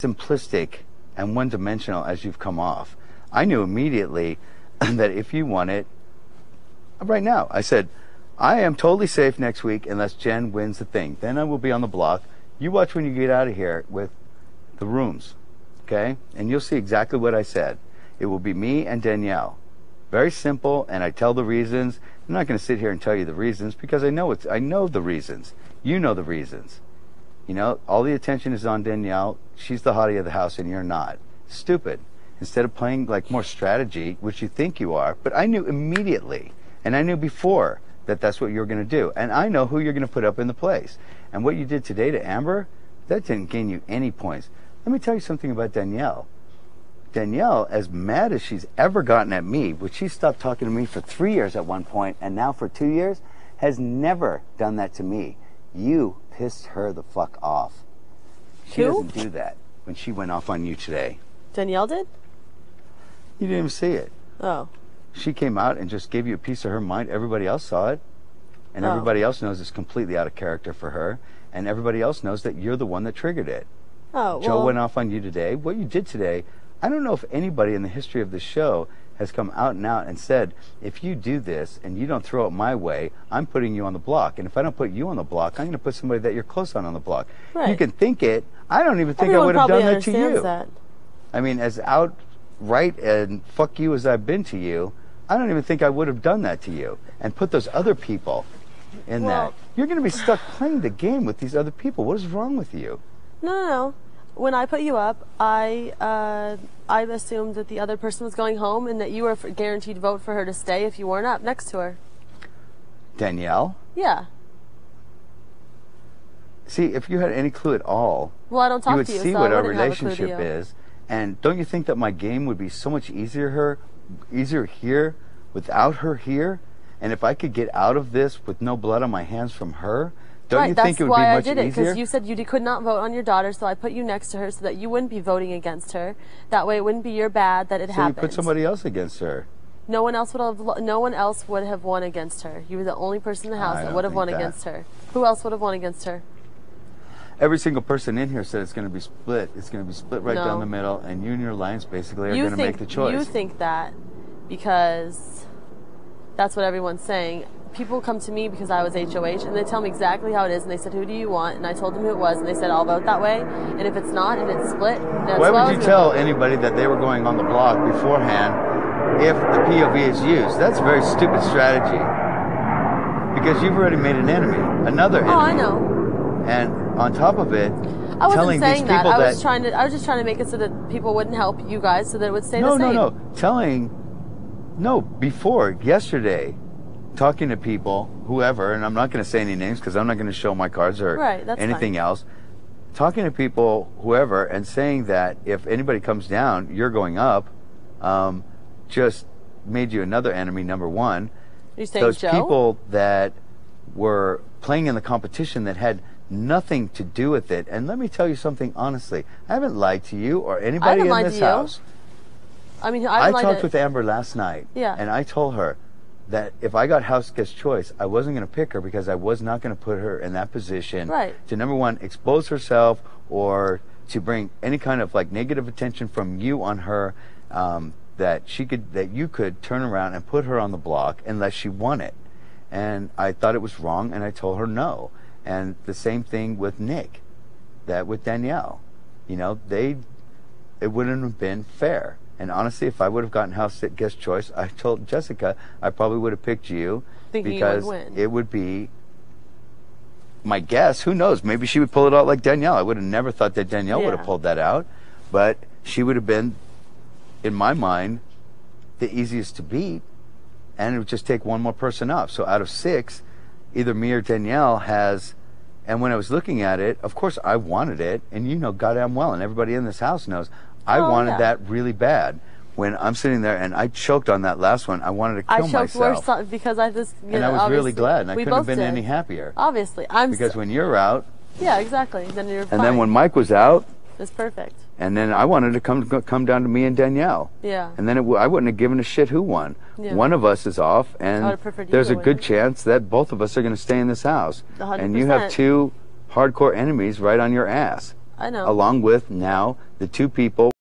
simplistic and one-dimensional as you've come off. I knew immediately that if you won it, right now, I said, I am totally safe next week unless Jen wins the thing. Then I will be on the block. You watch when you get out of here with the rooms, okay? And you'll see exactly what I said. It will be me and Danielle. Very simple, and I tell the reasons. I'm not going to sit here and tell you the reasons because I know the reasons. You know the reasons. You know, all the attention is on Danielle. She's the hottie of the house, and you're not. Stupid. Instead of playing like more strategy, which you think you are, but I knew immediately, and I knew before that that's what you're going to do. And I know who you're going to put up in the place. And what you did today to Amber, that didn't gain you any points. Let me tell you something about Danielle. Danielle, as mad as she's ever gotten at me, which she stopped talking to me for 3 years at one point, and now for 2 years, has never done that to me. You pissed her the fuck off. She doesn't do that when she went off on you today. Danielle did? You didn't even see it. Oh. She came out and just gave you a piece of her mind. Everybody else saw it. And everybody else knows it's completely out of character for her. And everybody else knows that you're the one that triggered it. Oh, well. Joe went off on you today. What you did today, I don't know if anybody in the history of the show has come out and said, if you do this and you don't throw it my way, I'm putting you on the block. And if I don't put you on the block, I'm going to put somebody that you're close on the block. Right. You can think it. I don't even think Everyone I would have done that to understands you. That. I mean, as outright and fuck you as I've been to you, I don't even think I would have done that to you and put those other people in that. You're going to be stuck playing the game with these other people. What is wrong with you? No. When I put you up, I assumed that the other person was going home and that you were a guaranteed vote for her to stay if you weren't up next to her. Danielle? Yeah. See, if you had any clue at all, well, I don't talk you would to you, see so what I our wouldn't have a clue to relationship you. is. And don't you think that my game would be so much easier here without her here? And if I could get out of this with no blood on my hands from her, don't you think it would be much easier? That's why I did it, because you said you could not vote on your daughter, so I put you next to her so that you wouldn't be voting against her. That way it wouldn't be your bad that it happened. So you put somebody else against her. No one else would have won against her. You were the only person in the house that would have won against her. Who else would have won against her? Every single person in here said it's going to be split. It's going to be split right down the middle, and you and your alliance basically are going to make the choice. You think that because that's what everyone's saying. People come to me because I was HOH, and they tell me exactly how it is, and they said, who do you want? And I told them who it was, and they said, I'll vote that way. And if it's not, and it's split, that's why would you tell anybody that they were going on the block beforehand if the POV is used? That's a very stupid strategy. Because you've already made an enemy, another enemy. Oh, I know. And on top of it, I wasn't telling saying these people that. I was just trying to make it so that people wouldn't help you guys, so that it would stay the same. Before, yesterday, talking to people, whoever, and I'm not going to say any names because I'm not going to show my cards or anything else, talking to people, whoever, and saying that if anybody comes down, you're going up, just made you another enemy, number one. You're saying those Joe? People that were playing in the competition that had nothing to do with it. And let me tell you something honestly. I haven't lied to you or anybody in this house. I mean, I talked with Amber last night, yeah, and I told her that if I got house guest choice, I wasn't going to pick her because I was not going to put her in that position to, number one, expose herself or to bring any kind of like negative attention from you on her, that you could turn around and put her on the block unless she won it. And I thought it was wrong, and I told her no. And the same thing with Nick, that with Danielle, you know, it wouldn't have been fair. And honestly, if I would have gotten house guest choice, I told Jessica I probably would have picked you because it would be my guess. Who knows? Maybe she would pull it out like Danielle. I would have never thought that Danielle would have pulled that out, but she would have been, in my mind, the easiest to beat, and it would just take one more person off. So out of 6, either me or Danielle has. And when I was looking at it, of course I wanted it, and you know goddamn well, and everybody in this house knows, I wanted that really bad. When I'm sitting there and I choked on that last one, I wanted to kill myself. I choked worse because I just, and I was really glad, and I couldn't have been any happier. Obviously, because when you're out, yeah, exactly. Then you're fine. And then when Mike was out, it's perfect. And then I wanted to come down to me and Danielle. Yeah. And then I wouldn't have given a shit who won. Yeah. One of us is off, and there's a good chance that both of us are going to stay in this house. 100%. And you have 2 hardcore enemies right on your ass. I know. Along with now the two people